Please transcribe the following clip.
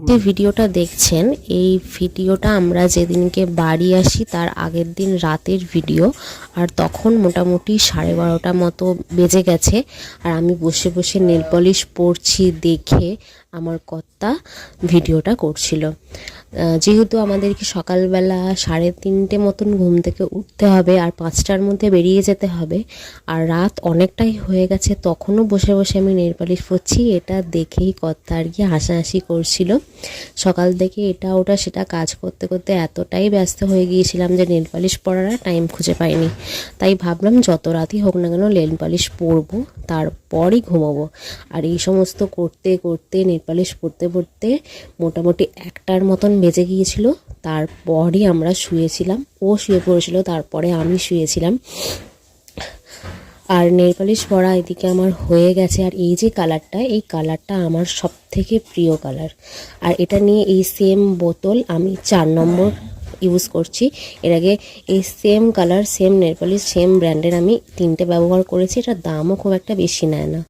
যে ভিডিওটা দেখছেন এই ভিডিওটা আমরা যেদিনকে বাড়ি আসি তার আগের দিন রাতের ভিডিও। আর তখন মোটামুটি 12:30 মতো বেজে গেছে। আর আমি বসে বসে নেল পলিশ পরছি দেখে আমার কর্তা ভিডিওটা করছিল। যেহেতু আমাদেরকে সকালবেলা 3:30 মতন ঘুম থেকে উঠতে হবে আর 5টার মধ্যে বেরিয়ে যেতে হবে, আর রাত অনেকটাই হয়ে গেছে, তখনও বসে বসে আমি নেল পলিশ পরছি। এটা দেখেই কর্তা আর কি হাসাহাসি করছিল। সকাল থেকে এটা ওটা সেটা কাজ করতে করতে এতটাই ব্যস্ত হয়ে গিয়েছিলাম যে নেল পলিশ পরার টাইম খুঁজে পাইনি। তাই ভাবলাম যত রাতই হোক না কেন নেল পলিশ পরবো, তারপরই ঘুমাবো। আর এই সমস্ত করতে করতে নেল পলিশ পরতে পরতে মোটামুটি 1টার মতন বেজে গিয়েছিল। তারপরই আমরা শুয়েছিলাম, ও শুয়ে পড়েছিল, তারপরে আমি শুয়েছিলাম। আর নেল পলিশ পরা এদিকে আমার হয়ে গেছে। আর এই যে কালারটা, এই কালারটা আমার সব থেকে প্রিয় কালার। আর এটা নিয়ে এই সেম বোতল আমি 4 নম্বর ইউজ করছি। এর আগে এই same colour, same nail polish, same ব্র্যান্ডের আমি 3টে ব্যবহার করেছি। এটার দামও খুব একটা বেশি নেয় না।